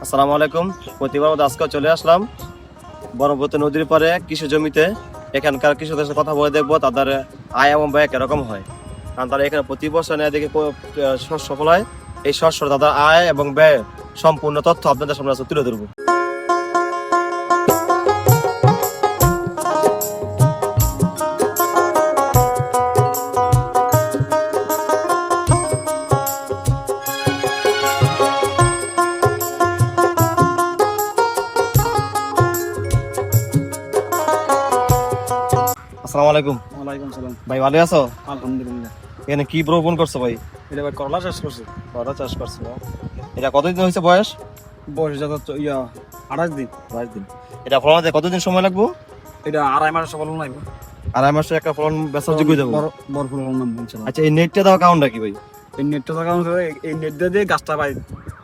আসসালামু আলাইকুম। প্রতিবার আজকে চলে আসলাম বরবতী নদীর পারে কৃষি জমিতে। এখানকার কৃষকদের সাথে কথা বলে দেখবো তাদের আয় এবং ব্যয় কিরকম হয়, কারণ তারা এখানে প্রতি বছর নেয় দেখে শস্য ফলায়। এই শস্য তাদের আয় এবং ব্যয় সম্পূর্ণ তথ্য আপনাদের সামনে আজকে তুলে ধরবো। আসসালামু আলাইকুম। ওয়ালাইকুম সালাম। ভাই ভালো আছো? আলহামদুলিল্লাহ। এখানে কি রোপণ করছো ভাই? এটা ভাই করলা চাষ করছি। করলা চাষ করছো? এটা কতদিন হয়েছে বয়স? বয়স যত 28 দিন। 22 দিন। এটা ফলন কতদিন সময় লাগবে? এটা 2.5 মাস ফলন নাই। আড়াই মাসে একটা ফলন বেচার যোগ্য যাবো। বড় ফলন নাম ইনশাআল্লাহ। আচ্ছা, এই নেটটা দেওয়া কারণটা কি ভাই? এই নেটটা লাগানো করে এই নেট দিয়ে গাছটা ভাই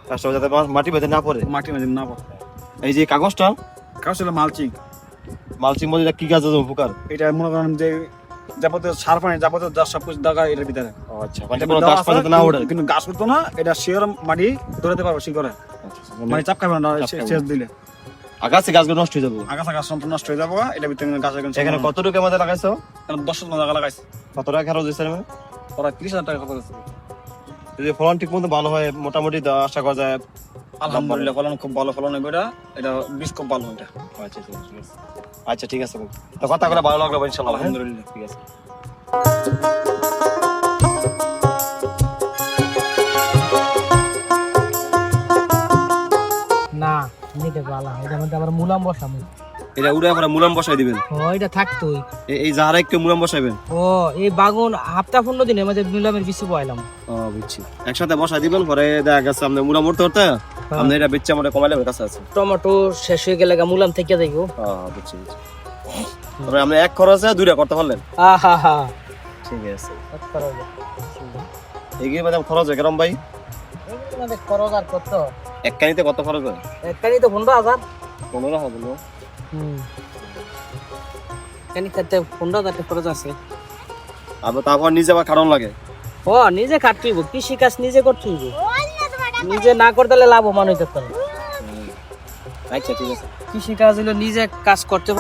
কাজটা যাতে মাটি বেঁধে না পড়ে। মাটি মাঝে না পড়ে। এই যে কাগজটা কাজ হলো মালচিং। মালচিং বলে এটা কি কাজে উপকার? এটা মনে করেন যে যাবতীয় সার পানি যাবতীয় যা সব কিছু দরকার এটার ভিতরে। আচ্ছা, মানে কোনো গাছ পাতা না ওঠে। কিন্তু গাছ উঠতো না, এটা শিওর মাটি ধরেতে পারবে শিকড়ে। মানে চাপ খাবে না সেচ দিলে। আগাছে গাছগুলো নষ্ট হয়ে যাবে। আগাছা গাছ সম্পূর্ণ নষ্ট হয়ে যাবে। এটা ভিতরে গাছের এখানে কতটুকু আমাদের লাগাইছো? 10 টাকা লাগাইছে। কত টাকা খরচ হয়েছে? ওরা 30,000 টাকা খরচ করেছে। যদি ফলন ঠিক মতো ভালো হয় মোটামুটি আশা করা যায়। আলহামদুলিল্লাহ ফলন খুব ভালো ফলন হবে। এটা বীজ খুব ভালো এটা। আচ্ছা ঠিক আছে, তো কথা করে ভালো লাগলো ইনশাআল্লাহ। আলহামদুলিল্লাহ। ঠিক আছে। না নিতে পারলাম, এটার মধ্যে আবার মুলাম বসাবো। এটা উড়ে আমরা মুলাম বসাই দিবেন। ও এটা থাকতোই। এই জাহারা একটু মুলাম বসাইবেন। ও এই বাগুন হাফটা 15 দিনের মধ্যে মুলামের কিছু বয়লাম। ও বুঝছি, একসাথে বসাই দিবেন, পরে দেখা গেছে আপনি মুলাম উঠতে উঠতে আপনি এটা বেচে আমরা কমাইলে কাছে আছে। টমেটো শেষ হয়ে গেলে মুলাম থেকে দেখো। বুঝছি বুঝছি। তবে আপনি এক খরচে দুইটা করতে পারলেন। আহা হা ঠিক আছে। এগিয়ে ম্যাডাম খরচ হয় কেরম ভাই? খরচ আর কত? এক কানিতে কত খরচ হয়? একটাই তো 15,000। 15 হবে না? এখানে করতে 15,000 খরচ আছে। আবার তারপর নিজে আবার কারণ লাগে। ও নিজে কাটতেইব, কৃষি কাজ নিজে করতেইব। নিজে না করতে লাভবান হইতে পারে। আচ্ছা ঠিক আছে। কৃষি কাজ হলো নিজে কাজ করতে